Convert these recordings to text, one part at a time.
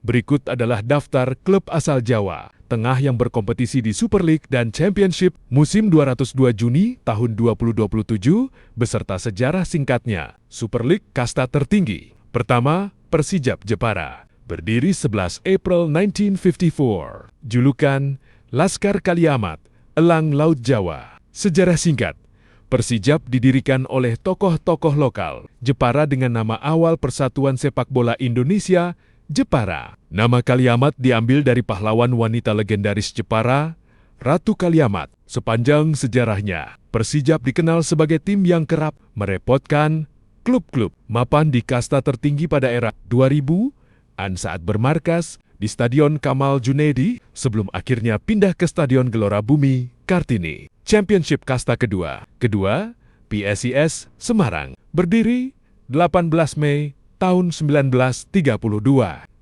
Berikut adalah daftar klub asal Jawa Tengah yang berkompetisi di Super League dan Championship musim 202 Juni tahun 2027 beserta sejarah singkatnya. Super League kasta tertinggi. Pertama, Persijap Jepara. Berdiri 11 April 1954. Julukan Laskar Kaliamat, Elang Laut Jawa. Sejarah singkat. Persijap didirikan oleh tokoh-tokoh lokal Jepara dengan nama awal Persatuan Sepak Bola Indonesia, Jepara. Nama Kaliamat diambil dari pahlawan wanita legendaris Jepara, Ratu Kaliamat. Sepanjang sejarahnya, Persijap dikenal sebagai tim yang kerap merepotkan klub-klub mapan di kasta tertinggi pada era 2000-an saat bermarkas di Stadion Kamal Junaidi sebelum akhirnya pindah ke Stadion Gelora Bumi Kartini. Championship kasta kedua, PSIS Semarang, berdiri 18 Mei tahun 1932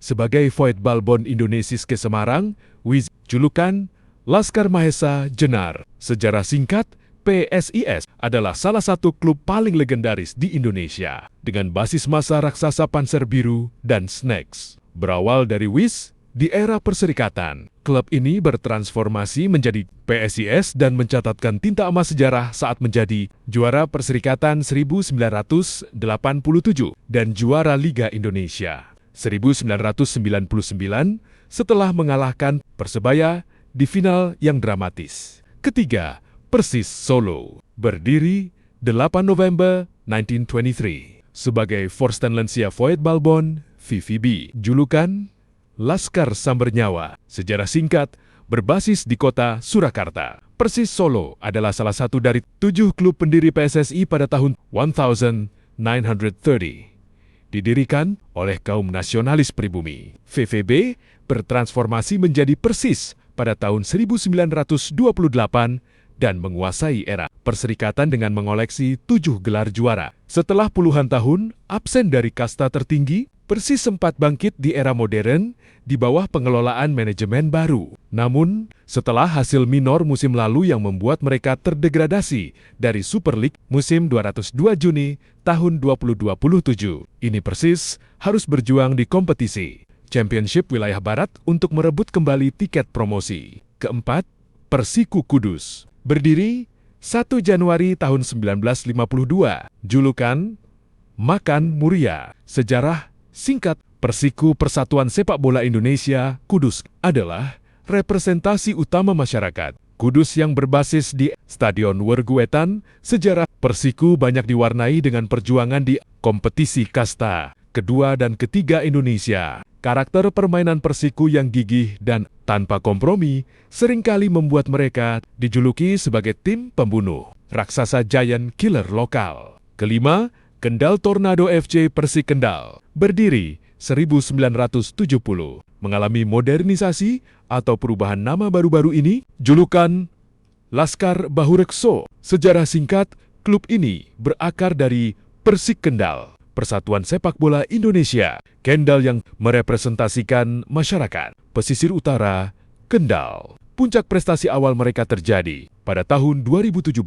sebagai Voetbal Bond Indonesisch ke Semarang, with julukan Laskar Mahesa Jenar. Sejarah singkat, PSIS adalah salah satu klub paling legendaris di Indonesia dengan basis massa raksasa Panser Biru dan Snakes. Berawal dari WIS di era perserikatan, klub ini bertransformasi menjadi PSIS dan mencatatkan tinta emas sejarah saat menjadi juara Perserikatan 1987 dan juara Liga Indonesia 1999 setelah mengalahkan Persebaya di final yang dramatis. Ketiga, Persis Solo, berdiri 8 November 1923 sebagai Forstenlensia Voetbal Bond VVB, julukan Laskar Sambernyawa. Sejarah singkat, berbasis di kota Surakarta. Persis Solo adalah salah satu dari 7 klub pendiri PSSI pada tahun 1930. Didirikan oleh kaum nasionalis pribumi. VVB bertransformasi menjadi Persis pada tahun 1928 dan menguasai era perserikatan dengan mengoleksi 7 gelar juara. Setelah puluhan tahun absen dari kasta tertinggi, Persis sempat bangkit di era modern di bawah pengelolaan manajemen baru. Namun, setelah hasil minor musim lalu yang membuat mereka terdegradasi dari Super League musim 202 Juni tahun 2027, ini Persis harus berjuang di kompetisi Championship Wilayah Barat untuk merebut kembali tiket promosi. Keempat, Persiku Kudus. Berdiri 1 Januari tahun 1952, julukan Makan Muria. Sejarah singkat, Persiku Persatuan Sepak Bola Indonesia Kudus adalah representasi utama masyarakat Kudus yang berbasis di Stadion Werguwetan. Sejarah Persiku banyak diwarnai dengan perjuangan di kompetisi kasta kedua dan ketiga Indonesia. Karakter permainan Persiku yang gigih dan tanpa kompromi seringkali membuat mereka dijuluki sebagai tim pembunuh, raksasa giant killer lokal. Kelima, Kendal Tornado FC Persik Kendal, berdiri 1970, mengalami modernisasi atau perubahan nama baru-baru ini, julukan Laskar Bahurekso. Sejarah singkat, klub ini berakar dari Persik Kendal, Persatuan Sepak Bola Indonesia, Kendal yang merepresentasikan masyarakat pesisir utara Kendal. Puncak prestasi awal mereka terjadi pada tahun 2017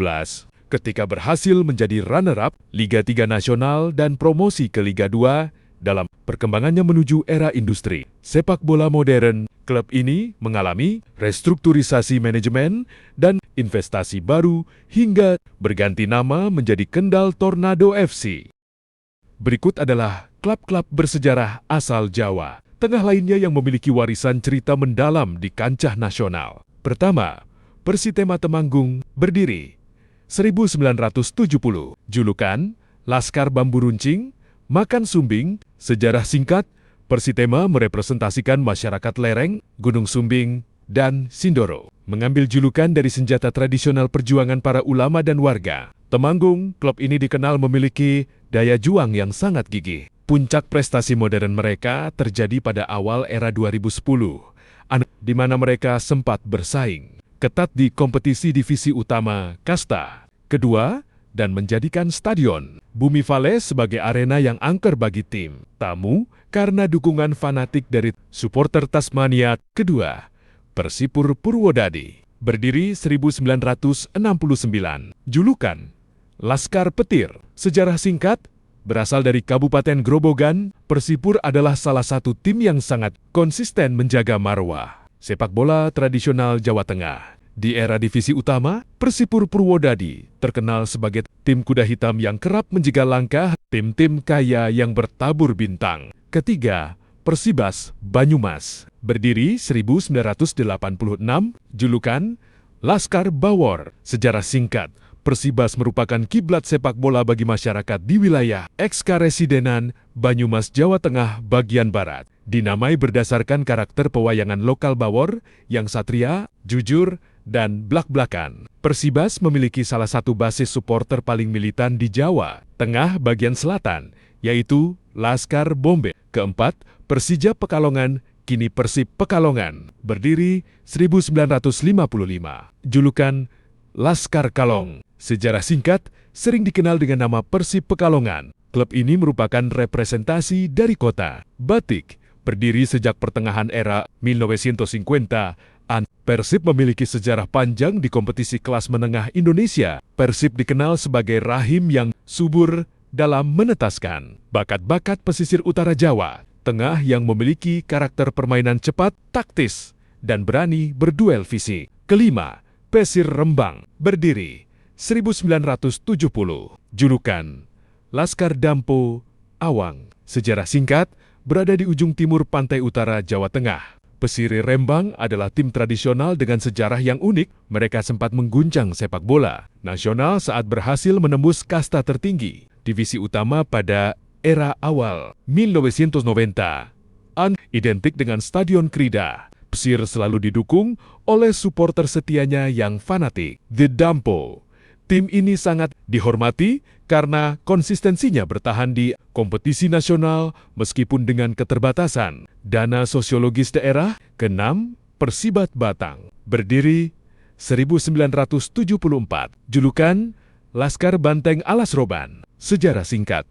ketika berhasil menjadi runner-up Liga 3 Nasional dan promosi ke Liga 2 dalam perkembangannya menuju era industri sepak bola modern. Klub ini mengalami restrukturisasi manajemen dan investasi baru hingga berganti nama menjadi Kendal Tornado FC. Berikut adalah klub-klub bersejarah asal Jawa Tengah lainnya yang memiliki warisan cerita mendalam di kancah nasional. Pertama, Persitema Temanggung, berdiri 1970, julukan Laskar Bambu Runcing, Makan Sumbing. Sejarah singkat, Persitema merepresentasikan masyarakat lereng, Gunung Sumbing, dan Sindoro. Mengambil julukan dari senjata tradisional perjuangan para ulama dan warga. Temanggung, klub ini dikenal memiliki daya juang yang sangat gigih. Puncak prestasi modern mereka terjadi pada awal era 2010, di mana mereka sempat bersaing ketat di kompetisi divisi utama kasta kedua dan menjadikan Stadion Bumi Vale sebagai arena yang angker bagi tim tamu karena dukungan fanatik dari supporter Tasmania. Kedua, Persipur Purwodadi, berdiri 1969, julukan Laskar Petir. Sejarah singkat, Berasal dari Kabupaten Grobogan, Persipur adalah salah satu tim yang sangat konsisten menjaga marwah sepak bola tradisional Jawa Tengah. Di era divisi utama, Persipur Purwodadi terkenal sebagai tim kuda hitam yang kerap menjegal langkah tim-tim kaya yang bertabur bintang. Ketiga, Persibas Banyumas. Berdiri 1986, julukan Laskar Bawor. Sejarah singkat, Persibas merupakan kiblat sepak bola bagi masyarakat di wilayah eks-karesidenan Banyumas, Jawa Tengah bagian barat. Dinamai berdasarkan karakter pewayangan lokal Bawor yang satria, jujur, dan blak-blakan. Persibas memiliki salah satu basis supporter paling militan di Jawa Tengah bagian selatan, yaitu Laskar Bombe. Keempat, Persija Pekalongan, kini Persib Pekalongan. Berdiri 1955. Julukan Laskar Kalong. Sejarah singkat, sering dikenal dengan nama Persib Pekalongan. Klub ini merupakan representasi dari kota Batik. Berdiri sejak pertengahan era 1950-an, Persib memiliki sejarah panjang di kompetisi kelas menengah Indonesia. Persib dikenal sebagai rahim yang subur dalam menetaskan bakat-bakat pesisir utara Jawa Tengah yang memiliki karakter permainan cepat, taktis, dan berani berduel fisik. Kelima, Persir Rembang. Berdiri 1970. Julukan Laskar Dampo Awang. Sejarah singkat, berada di ujung timur pantai utara Jawa Tengah. Persiri Rembang adalah tim tradisional dengan sejarah yang unik. Mereka sempat mengguncang sepak bola nasional saat berhasil menembus kasta tertinggi divisi utama pada era awal 1990-an, identik dengan Stadion Krida. Persir selalu didukung oleh supporter setianya yang fanatik. The Dampo. Tim ini sangat dihormati karena konsistensinya bertahan di kompetisi nasional meskipun dengan keterbatasan dana sosiologis daerah. Keenam, Persibat Batang. Berdiri 1974. Julukan Laskar Banteng Alas Roban. Sejarah singkat,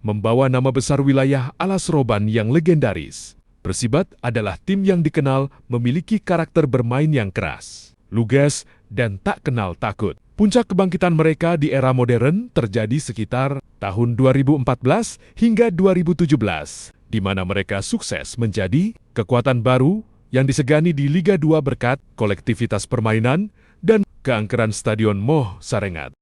membawa nama besar wilayah Alas Roban yang legendaris. Persibat adalah tim yang dikenal memiliki karakter bermain yang keras, lugas, dan tak kenal takut. Puncak kebangkitan mereka di era modern terjadi sekitar tahun 2014 hingga 2017, di mana mereka sukses menjadi kekuatan baru yang disegani di Liga 2 berkat kolektivitas permainan dan keangkeran Stadion Moh Sarengat.